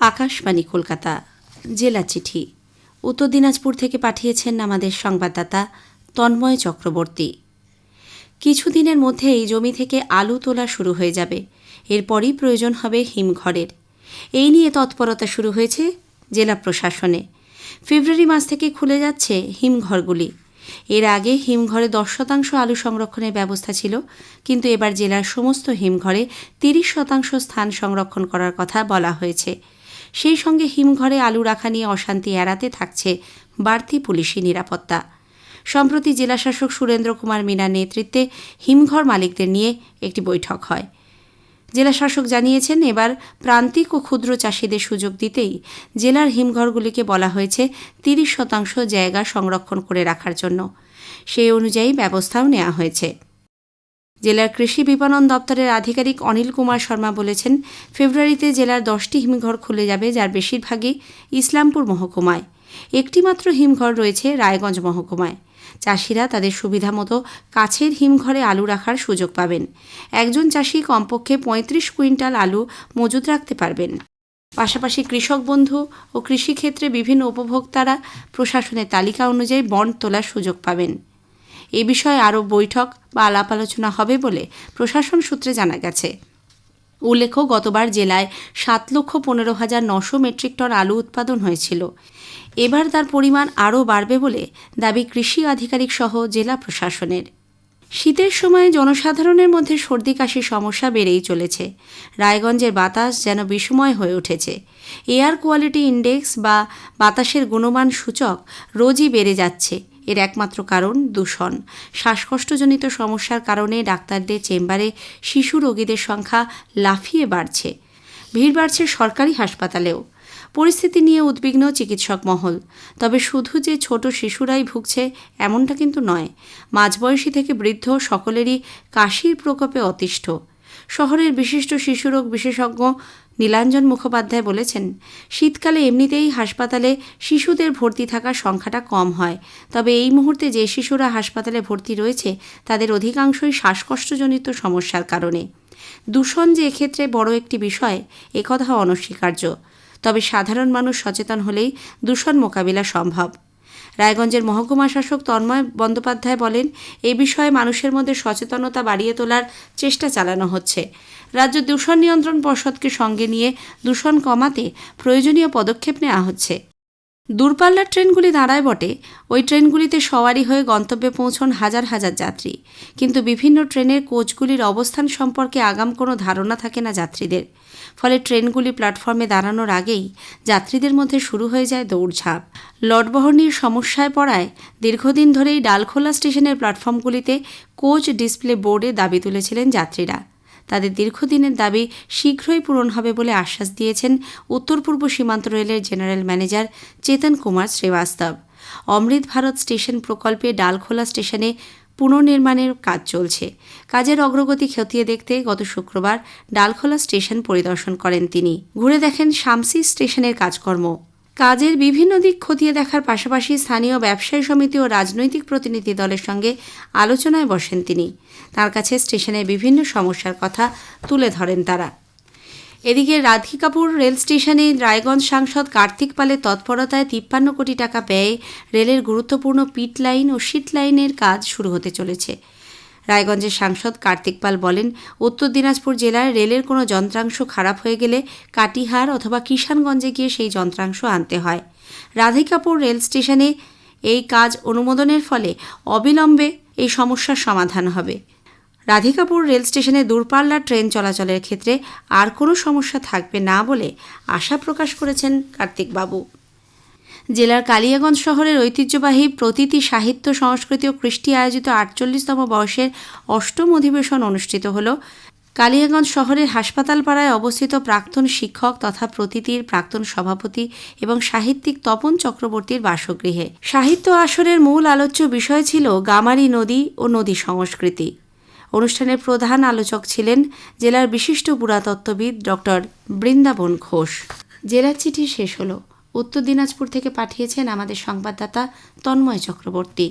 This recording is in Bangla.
আকাশবাণী কলকাতা জেলা চিঠি উত্তর দিনাজপুর থেকে পাঠিয়েছেন আমাদের সংবাদদাতা তন্ময় চক্রবর্তী। কিছুদিনের মধ্যেই জমি থেকে আলু তোলা শুরু হয়ে যাবে। এরপরই প্রয়োজন হবে হিমঘরের। এই নিয়ে তৎপরতা শুরু হয়েছে জেলা প্রশাসনে। ফেব্রুয়ারি মাস থেকে খুলে যাচ্ছে হিমঘরগুলি। এর আগে হিমঘরে 10% আলু সংরক্ষণের ব্যবস্থা ছিল, কিন্তু এবার জেলার সমস্ত হিমঘরে 30% স্থান সংরক্ষণ করার কথা বলা হয়েছে। সেই সঙ্গে হিমঘরে আলু রাখা নিয়ে অশান্তি এড়াতে থাকছে বাড়তি পুলিশি নিরাপত্তা। সম্প্রতি জেলাশাসক সুরেন্দ্র কুমার মীনার নেতৃত্বে হিমঘর মালিকদের নিয়ে একটি বৈঠক হয়। জেলাশাসক জানিয়েছেন, এবার প্রান্তিক ও ক্ষুদ্র চাষিদের সুযোগ দিতেই জেলার হিমঘরগুলিকে বলা হয়েছে 30% জায়গা সংরক্ষণ করে রাখার জন্য। সেই অনুযায়ী ব্যবস্থাও নেওয়া হয়েছে। জেলার কৃষি বিপণন দপ্তরের আধিকারিক অনিল কুমার শর্মা বলেছেন, ফেব্রুয়ারিতে জেলার 10টি হিমঘর খুলে যাবে, যার বেশিরভাগই ইসলামপুর মহকুমায়। একটি মাত্র হিমঘর রয়েছে রায়গঞ্জ মহকুমায়। চাষিরা তাদের সুবিধা মতো কাছের হিমঘরে আলু রাখার সুযোগ পাবেন। একজন চাষি কমপক্ষে 35 কুইন্টাল আলু মজুত রাখতে পারবেন। পাশাপাশি কৃষক বন্ধু ও কৃষিক্ষেত্রে বিভিন্ন উপভোক্তারা প্রশাসনের তালিকা অনুযায়ী বন্ড তোলার সুযোগ পাবেন। এ বিষয়ে আরও বৈঠক বা আলাপ আলোচনা হবে বলে প্রশাসন সূত্রে জানা গেছে। উল্লেখ্য, গতবার জেলায় 7,15,900 মেট্রিক টন আলু উৎপাদন হয়েছিল। এবার তার পরিমাণ আরও বাড়বে বলে দাবি কৃষি আধিকারিক সহ জেলা প্রশাসনের। শীতের সময়ে জনসাধারণের মধ্যে সর্দি কাশির সমস্যা বেড়েই চলেছে। রায়গঞ্জের বাতাস যেন বিষময় হয়ে উঠেছে। এয়ার কোয়ালিটি ইন্ডেক্স বা বাতাসের গুণমান সূচক রোজই বেড়ে যাচ্ছে। এর একমাত্র কারণ দূষণ। শ্বাসকষ্টজনিত সমস্যার কারণে ডাক্তারদের চেম্বারে শিশু রোগীদের সংখ্যা লাফিয়ে বাড়ছে। ভিড় বাড়ছে সরকারি হাসপাতালেও। পরিস্থিতি নিয়ে উদ্বিগ্ন চিকিৎসক মহল। তবে শুধু যে ছোট শিশুরাই ভুগছে এমনটা কিন্তু নয়। মাঝবয়সী থেকে বৃদ্ধ সকলেরই কাশির প্রকোপে অতিষ্ঠ। শহরের বিশিষ্ট শিশুরোগ বিশেষজ্ঞ নীলাঞ্জন মুখোপাধ্যায় বলেছেন, শীতকালে এমনিতেই হাসপাতালে শিশুদের ভর্তি থাকার সংখ্যাটা কম হয়। তবে এই মুহূর্তে যে শিশুরা হাসপাতালে ভর্তি রয়েছে তাদের অধিকাংশই শ্বাসকষ্টজনিত সমস্যার কারণে। দূষণ যে এক্ষেত্রে বড় একটি বিষয়, একথা অনস্বীকার্য। তবে সাধারণ মানুষ সচেতন হলেই দূষণ মোকাবিলা সম্ভব। রায়গঞ্জের মহকুমা শাসক তন্ময় বন্দ্যোপাধ্যায় বলেন, এ বিষয়ে মানুষের মধ্যে সচেতনতা বাড়িয়ে তোলার চেষ্টা চালানো হচ্ছে। রাজ্য দূষণ নিয়ন্ত্রণ পর্ষদকে সঙ্গে নিয়ে দূষণ কমাতে প্রয়োজনীয় পদক্ষেপ নেওয়া হচ্ছে। দূরপাল্লার ট্রেনগুলি দাঁড়ায় বটে, ওই ট্রেনগুলিতে সওয়ারি হয়ে গন্তব্যে পৌঁছন হাজার হাজার যাত্রী। কিন্তু বিভিন্ন ট্রেনের কোচগুলির অবস্থান সম্পর্কে আগাম কোনো ধারণা থাকে না যাত্রীদের। ফলে ট্রেনগুলি প্ল্যাটফর্মে দাঁড়ানোর আগেই যাত্রীদের মধ্যে শুরু হয়ে যায় দৌড়ঝাঁপ। লটবহর নিয়ে সমস্যায় পড়ায় দীর্ঘদিন ধরেই ডালখোলা স্টেশনের প্ল্যাটফর্মগুলিতে কোচ ডিসপ্লে বোর্ডে দাবি তুলেছিলেন যাত্রীরা। তাদের দীর্ঘদিনের দাবি শীঘ্রই পূরণ হবে বলে আশ্বাস দিয়েছেন উত্তর পূর্ব সীমান্ত রেলের জেনারেল ম্যানেজার চেতন কুমার শ্রীবাস্তব। অমৃত ভারত স্টেশন প্রকল্পে ডালখোলা স্টেশনে পুনর্নির্মাণের কাজ চলছে। কাজের অগ্রগতি খতিয়ে দেখতে গত শুক্রবার ডালখোলা স্টেশন পরিদর্শন করেন তিনি। ঘুরে দেখেন শামসি স্টেশনের কাজকর্ম। কাজের বিভিন্ন দিক খতিয়ে দেখার পাশাপাশি স্থানীয় ব্যবসায়ী সমিতি ও রাজনৈতিক প্রতিনিধি দলের সঙ্গে আলোচনায় বসেন তিনি। তার কাছে স্টেশনের বিভিন্ন সমস্যার কথা তুলে ধরেন তারা। এদিকে রাধিকাপুর রেল স্টেশনে রায়গঞ্জ সাংসদ কার্তিক পালের তৎপরতায় 53 কোটি টাকা ব্যয়ে রেলের গুরুত্বপূর্ণ পিট লাইন ও শীট লাইনের কাজ শুরু হতে চলেছে। রায়গঞ্জের সাংসদ কার্তিক পাল বলেন, উত্তর দিনাজপুর জেলায় রেলের কোনো যন্ত্রাংশ খারাপ হয়ে গেলে কাটিহার অথবা কিষানগঞ্জে গিয়ে সেই যন্ত্রাংশ আনতে হয়। রাধিকাপুর রেল স্টেশনে এই কাজ অনুমোদনের ফলে অবিলম্বে এই সমস্যার সমাধান হবে। রাধিকাপুর রেল স্টেশনে দূরপাল্লার ট্রেন চলাচলের ক্ষেত্রে আর কোনো সমস্যা থাকবে না বলে আশা প্রকাশ করেছেন কার্তিকবাবু। জেলার কালিয়াগঞ্জ শহরের ঐতিহ্যবাহী প্রতীতি সাহিত্য সংস্কৃতি ও কৃষ্টি আয়োজিত 48তম বর্ষের অষ্টম অধিবেশন অনুষ্ঠিত হল কালিয়াগঞ্জ শহরের হাসপাতাল পাড়ায় অবস্থিত প্রাক্তন শিক্ষক তথা প্রতীতির প্রাক্তন সভাপতি এবং সাহিত্যিক তপন চক্রবর্তীর বাসগৃহে। সাহিত্য আসরের মূল আলোচ্য বিষয় ছিল গামারি নদী ও নদী সংস্কৃতি। অনুষ্ঠানের প্রধান আলোচক ছিলেন জেলার বিশিষ্ট পুরাতত্ত্ববিদ ডক্টর বৃন্দাবন ঘোষ। জেলার চিঠি শেষ হল। উত্তর দিনাজপুর থেকে পাঠিয়েছেন আমাদের সংবাদদাতা তন্ময় চক্রবর্তী।